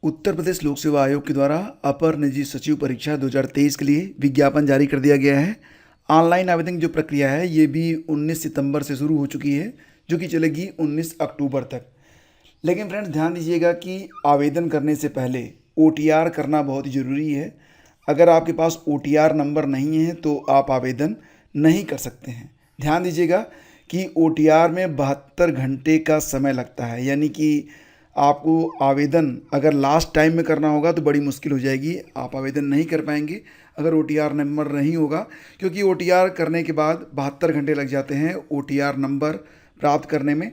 उत्तर प्रदेश लोक सेवा आयोग के द्वारा अपर निजी सचिव परीक्षा 2023 के लिए विज्ञापन जारी कर दिया गया है। ऑनलाइन आवेदन की जो प्रक्रिया है ये भी 19 सितंबर से शुरू हो चुकी है, जो कि चलेगी 19 अक्टूबर तक। लेकिन फ्रेंड्स ध्यान दीजिएगा कि आवेदन करने से पहले OTR करना बहुत ही ज़रूरी है। अगर आपके पास OTR नंबर नहीं है तो आप आवेदन नहीं कर सकते हैं। ध्यान दीजिएगा कि OTR में 72 घंटे का समय लगता है, यानी कि आपको आवेदन अगर लास्ट टाइम में करना होगा तो बड़ी मुश्किल हो जाएगी, आप आवेदन नहीं कर पाएंगे अगर OTR नंबर नहीं होगा, क्योंकि OTR करने के बाद 72 घंटे लग जाते हैं OTR नंबर प्राप्त करने में।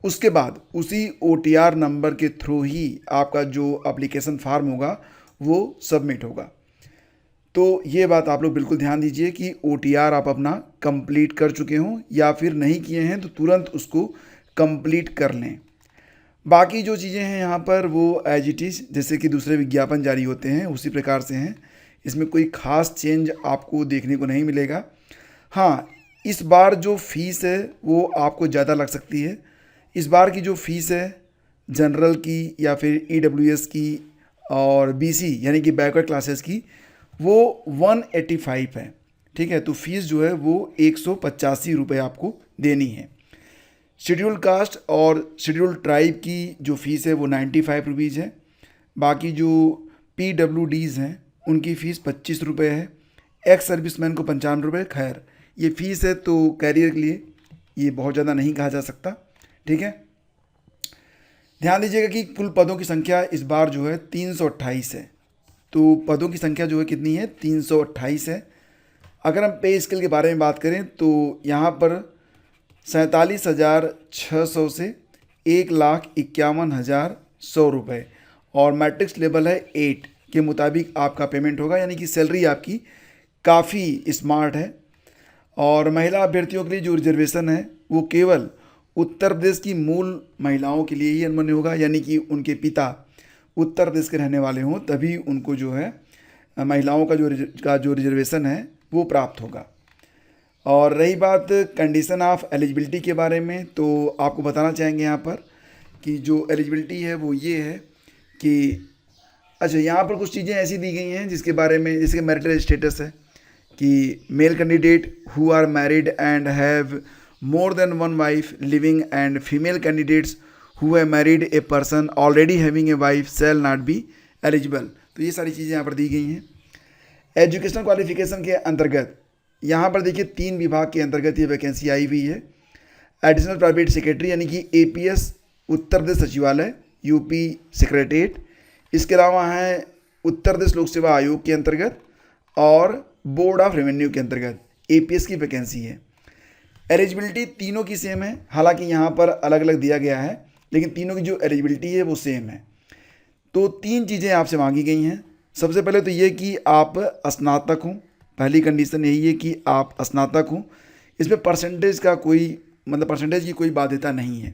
उसके बाद उसी OTR नंबर के थ्रू ही आपका जो एप्लीकेशन फॉर्म होगा वो सबमिट होगा। तो ये बात आप लोग बिल्कुल ध्यान दीजिए कि OTR आप अपना कंप्लीट कर चुके हों या फिर नहीं किए हैं तो तुरंत उसको कंप्लीट कर लें। बाकी जो चीज़ें हैं यहाँ पर वो एज इट इज़ जैसे कि दूसरे विज्ञापन जारी होते हैं उसी प्रकार से हैं। इसमें कोई ख़ास चेंज आपको देखने को नहीं मिलेगा। हाँ, इस बार जो फ़ीस है वो आपको ज़्यादा लग सकती है। इस बार की जो फ़ीस है जनरल की या फिर EWS की और BC यानी कि बैकवर्ड क्लासेस की वो 185 है। ठीक है, तो फीस जो है वो 185 रुपये आपको देनी है। शेड्यूल कास्ट और शेड्यूल ट्राइब की जो फ़ीस है वो 95 रुपीज़ है। बाकी जो PWDs हैं उनकी फ़ीस 25 रुपये है। एक्स सर्विसमैन को 55 रुपये। खैर ये फ़ीस है तो कैरियर के लिए ये बहुत ज़्यादा नहीं कहा जा सकता। ठीक है, ध्यान दीजिएगा कि कुल पदों की संख्या इस बार जो है 328 है। तो पदों की संख्या जो है कितनी है, 328 है। अगर हम पे स्केल के बारे में बात करें तो यहाँ पर 47,600 से 1,51,100 रुपये और मैट्रिक्स लेवल है 8 के मुताबिक आपका पेमेंट होगा, यानी कि सैलरी आपकी काफ़ी स्मार्ट है। और महिला अभ्यर्थियों के लिए जो रिजर्वेशन है वो केवल उत्तर प्रदेश की मूल महिलाओं के लिए ही अनुमन्य होगा, यानी कि उनके पिता उत्तर प्रदेश के रहने वाले हों तभी उनको जो है महिलाओं का जो रिजर्वेशन है वो प्राप्त होगा। और रही बात कंडीशन ऑफ एलिजिबिलिटी के बारे में, तो आपको बताना चाहेंगे यहाँ पर कि जो एलिजिबिलिटी है वो ये है कि अच्छा यहाँ पर कुछ चीज़ें ऐसी दी गई हैं जिसके बारे में, जैसे मैरिटल स्टेटस है कि male candidate who are married and have more than one wife living and female candidates who has married a person already having a wife shall not be eligible. तो ये सारी चीज़ें यहाँ पर दी गई हैं। एजुकेशनल क्वालिफिकेशन के अंतर्गत यहाँ पर देखिए 3 विभाग के अंतर्गत ये वैकेंसी आई हुई है। एडिशनल प्राइवेट सेक्रेटरी यानी कि APS उत्तर प्रदेश सचिवालय UP सेक्रेटेरिएट, इसके अलावा है उत्तर प्रदेश लोक सेवा आयोग के अंतर्गत और बोर्ड ऑफ रेवेन्यू के अंतर्गत APS की वैकेंसी है। एलिजिबिलिटी तीनों की सेम है, हालांकि यहाँ पर अलग अलग दिया गया है लेकिन तीनों की जो एलिजिबिलिटी है वो सेम है। तो 3 चीज़ें आपसे मांगी गई हैं। सबसे पहले तो ये कि आप स्नातक हों, पहली कंडीशन यही है कि आप स्नातक हों। इसमें परसेंटेज का कोई परसेंटेज की कोई बाध्यता नहीं है।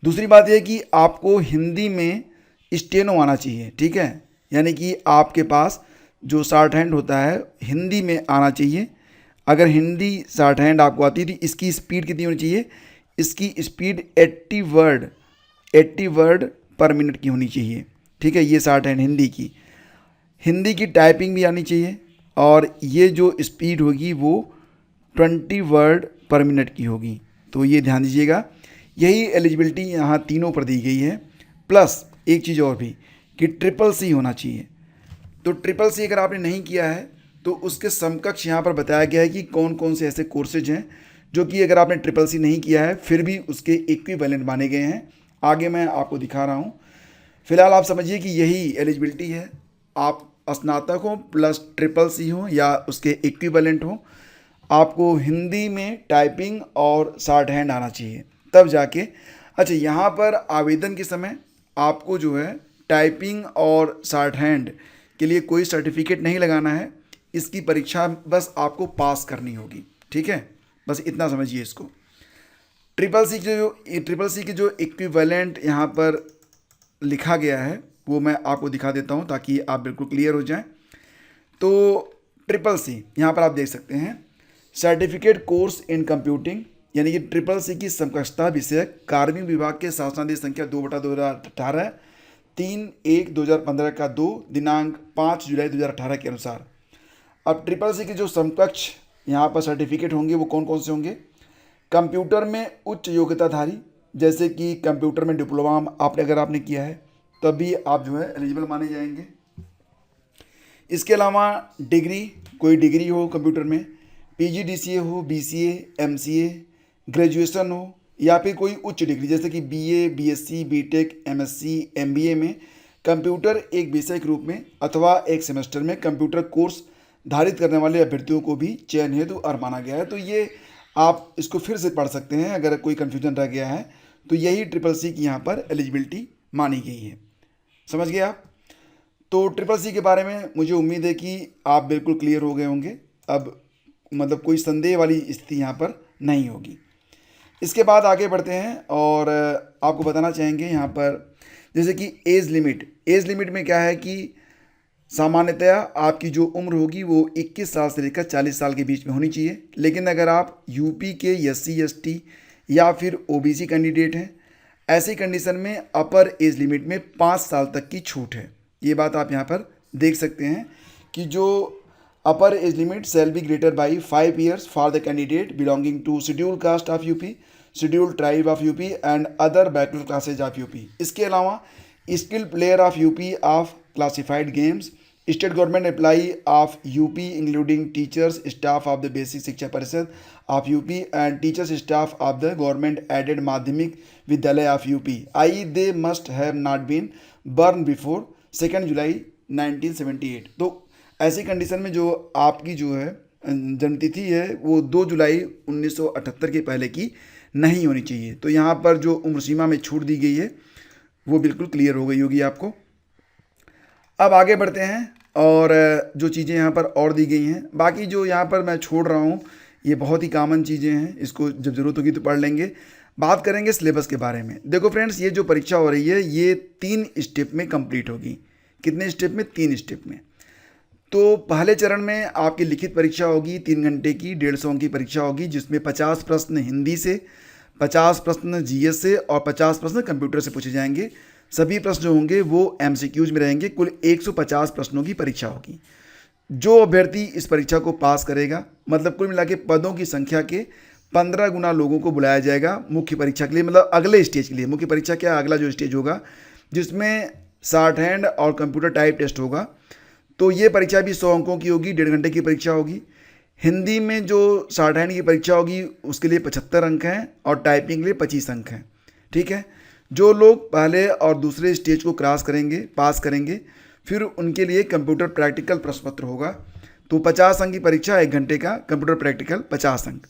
दूसरी बात यह कि आपको हिंदी में स्टेनो आना चाहिए। ठीक है, यानी कि आपके पास जो शॉर्ट हैंड होता है हिंदी में आना चाहिए। अगर हिंदी शॉर्ट हैंड आपको आती थी, इसकी स्पीड कितनी होनी चाहिए, इसकी स्पीड 80 वर्ड पर मिनट की होनी चाहिए। ठीक है, ये शॉर्ट हैंड हिंदी की। हिंदी की टाइपिंग भी आनी चाहिए और ये जो स्पीड होगी वो 20 वर्ड पर मिनट की होगी। तो ये ध्यान दीजिएगा, यही एलिजिबिलिटी यहाँ तीनों पर दी गई है। प्लस एक चीज़ और भी कि CCC होना चाहिए। तो CCC अगर आपने नहीं किया है तो उसके समकक्ष यहाँ पर बताया गया है कि कौन कौन से ऐसे कोर्सेज हैं जो कि अगर आपने CCC नहीं किया है फिर भी उसके इक्विवेलेंट माने गए हैं। आगे मैं आपको दिखा रहा हूँ। फिलहाल आप समझिए कि यही एलिजिबिलिटी है, आप स्नातक हो प्लस CCC हो या उसके इक्विवेलेंट हो, आपको हिंदी में टाइपिंग और शॉर्ट हैंड आना चाहिए तब जाके। अच्छा, यहाँ पर आवेदन के समय आपको जो है टाइपिंग और शॉर्ट हैंड के लिए कोई सर्टिफिकेट नहीं लगाना है, इसकी परीक्षा बस आपको पास करनी होगी। ठीक है, बस इतना समझिए इसको। CCC के जो इक्विवेलेंट यहाँ पर लिखा गया है वो मैं आपको दिखा देता हूँ ताकि आप बिल्कुल क्लियर हो जाएं। तो CCC यहाँ पर आप देख सकते हैं, सर्टिफिकेट कोर्स इन कंप्यूटिंग, यानी कि CCC की समकक्षता विषयक कार्मिक विभाग के शासनादेश संख्या 2/2018 3/1/2015 का 2 दिनांक 5 जुलाई 2018 के अनुसार। अब ट्रिपल सी के जो समकक्ष यहाँ पर सर्टिफिकेट होंगे वो कौन कौन से होंगे? कंप्यूटर में उच्च योग्यताधारी, जैसे कि कंप्यूटर में डिप्लोमा आपने किया है तभी आप जो है एलिजिबल माने जाएंगे। इसके अलावा डिग्री, कोई डिग्री हो कंप्यूटर में, PGDCA हो, BCA, MCA, ग्रेजुएशन हो या फिर कोई उच्च डिग्री जैसे कि BA, BSc, BTech, MSc, MBA में कंप्यूटर एक विषय के रूप में अथवा एक सेमेस्टर में कंप्यूटर कोर्स धारित करने वाले अभ्यर्थियों को भी चयन हेतु अर्ह माना गया है। तो ये आप इसको फिर से पढ़ सकते हैं अगर कोई कन्फ्यूजन रह गया है। तो यही ट्रिपल सी की यहाँ पर एलिजिबिलिटी मानी गई है। समझ गए आप? तो ट्रिपल सी के बारे में मुझे उम्मीद है कि आप बिल्कुल क्लियर हो गए होंगे। अब मतलब कोई संदेह वाली स्थिति यहाँ पर नहीं होगी। इसके बाद आगे बढ़ते हैं और आपको बताना चाहेंगे यहाँ पर जैसे कि एज लिमिट में क्या है कि सामान्यतया आपकी जो उम्र होगी वो 21 साल से लेकर 40 साल के बीच में होनी चाहिए। लेकिन अगर आप यूपी के SC ST या फिर OBC कैंडिडेट हैं, ऐसी कंडीशन में अपर एज लिमिट में 5 साल तक की छूट है। ये बात आप यहाँ पर देख सकते हैं कि जो upper age limit shall be greater by 5 years for the candidate belonging to schedule caste of UP, schedule tribe of UP and other backward classes of UP. इसके अलावा skill player of UP of classified games, state government employee of UP including teachers staff of the basic Shiksha Parishad of UP and teachers staff of the government aided माध्यमिक विद्यालय of UP I they must have not been burn before 2 July 1978। तो ऐसी condition में जो आपकी जो है जन्मतिथि है वो 2 जुलाई 1978 के पहले की नहीं होनी चाहिए। तो यहाँ पर जो उम्र सीमा में छूट दी गई है वो बिल्कुल क्लियर हो गई होगी आपको। अब आगे बढ़ते हैं और जो चीज़ें यहाँ पर और दी गई हैं, बाकी जो यहाँ पर मैं छोड़ रहा हूँ ये बहुत ही कॉमन चीज़ें हैं, इसको जब ज़रूरत होगी तो पढ़ लेंगे। बात करेंगे सिलेबस के बारे में। देखो फ्रेंड्स, ये जो परीक्षा हो रही है ये 3 स्टेप में कंप्लीट होगी। कितने स्टेप में? 3 स्टेप में। तो पहले चरण में आपकी लिखित परीक्षा होगी 3 घंटे की, 150 अंक की परीक्षा होगी जिसमें 50 प्रश्न हिंदी से, 50 प्रश्न GS से और 50 प्रश्न कंप्यूटर से पूछे जाएंगे। सभी प्रश्न जो होंगे वो MCQs में रहेंगे। कुल 150 प्रश्नों की परीक्षा होगी। जो अभ्यर्थी इस परीक्षा को पास करेगा, मतलब कुल मिला के पदों की संख्या के 15 गुना लोगों को बुलाया जाएगा मुख्य परीक्षा के लिए, मतलब अगले स्टेज के लिए। मुख्य परीक्षा क्या, अगला जो स्टेज होगा जिसमें शॉर्ट हैंड और कंप्यूटर टाइप टेस्ट होगा। तो ये परीक्षा भी 100 अंकों की होगी, 1.5 घंटे की परीक्षा होगी। हिंदी में जो शॉर्ट हैंड की परीक्षा होगी उसके लिए 75 अंक हैं और टाइपिंग के लिए 25 अंक हैं। ठीक है। जो लोग पहले और दूसरे स्टेज को क्रॉस करेंगे, पास करेंगे, फिर उनके लिए कंप्यूटर प्रैक्टिकल प्रश्न पत्र होगा। तो 50 अंक की परीक्षा, 1 घंटे का कंप्यूटर प्रैक्टिकल 50 अंक।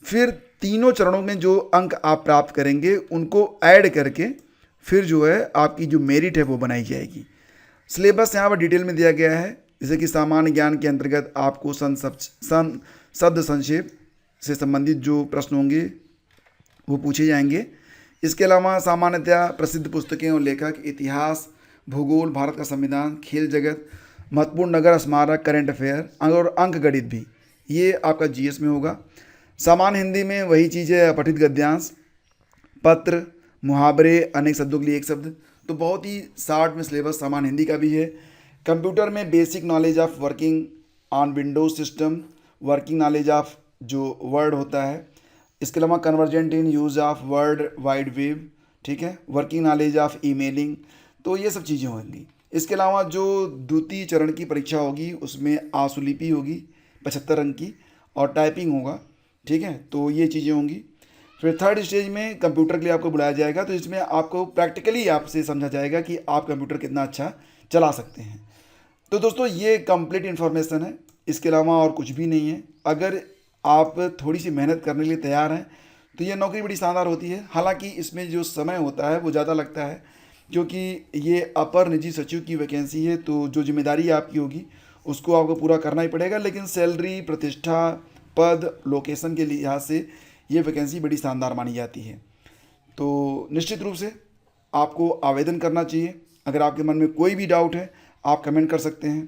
फिर तीनों चरणों में जो अंक आप प्राप्त करेंगे उनको ऐड करके फिर जो है आपकी जो मेरिट है वो बनाई जाएगी। सिलेबस यहाँ पर डिटेल में दिया गया है। जैसे कि सामान्य ज्ञान के अंतर्गत आपको शब्द संक्षेप से संबंधित जो प्रश्न होंगे वो पूछे जाएंगे। इसके अलावा सामान्यतया प्रसिद्ध पुस्तकें और लेखक, इतिहास, भूगोल, भारत का संविधान, खेल जगत, महत्वपूर्ण नगर स्मारक, करंट अफेयर और अंक गणित भी ये आपका GS में होगा। सामान्य हिंदी में वही चीज़ें, पठित गद्यांश, पत्र, मुहावरे, अनेक शब्दों के लिए एक शब्द। तो बहुत ही शॉर्ट में सिलेबस सामान्य हिंदी का भी है। कंप्यूटर में basic knowledge of working on Windows system, working knowledge of जो वर्ड होता है। इसके अलावा convergent in use of world wide web, ठीक है, वर्किंग नॉलेज ऑफ ईमेलिंग। तो ये सब चीज़ें होंगी। इसके अलावा जो द्वितीय चरण की परीक्षा होगी उसमें आशुलिपि होगी 75 अंक की और टाइपिंग होगा। ठीक है, तो ये चीज़ें होंगी। फिर थर्ड स्टेज में कंप्यूटर के लिए आपको बुलाया जाएगा। तो इसमें आपको प्रैक्टिकली आपसे समझा जाएगा कि आप कंप्यूटर कितना अच्छा चला सकते हैं। तो दोस्तों ये कंप्लीट इन्फॉर्मेशन है, इसके अलावा और कुछ भी नहीं है। अगर आप थोड़ी सी मेहनत करने के लिए तैयार हैं तो ये नौकरी बड़ी शानदार होती है। हालांकि इसमें जो समय होता है वो ज़्यादा लगता है क्योंकि ये अपर निजी सचिव की वैकेंसी है। तो जो जिम्मेदारी आपकी होगी उसको आपको पूरा करना ही पड़ेगा। लेकिन सैलरी, प्रतिष्ठा, पद, लोकेशन के लिहाज से ये वैकेंसी बड़ी शानदार मानी जाती है। तो निश्चित रूप से आपको आवेदन करना चाहिए। अगर आपके मन में कोई भी डाउट है आप कमेंट कर सकते हैं।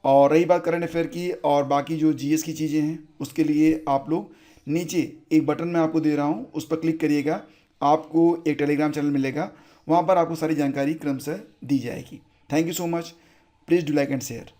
और रही बात करंट अफेयर की और बाकी जो GS की चीज़ें हैं उसके लिए आप लोग नीचे एक बटन मैं आपको दे रहा हूँ, उस पर क्लिक करिएगा। आपको एक टेलीग्राम चैनल मिलेगा, वहाँ पर आपको सारी जानकारी क्रमशः दी जाएगी। Thank you so much. Please do like and share.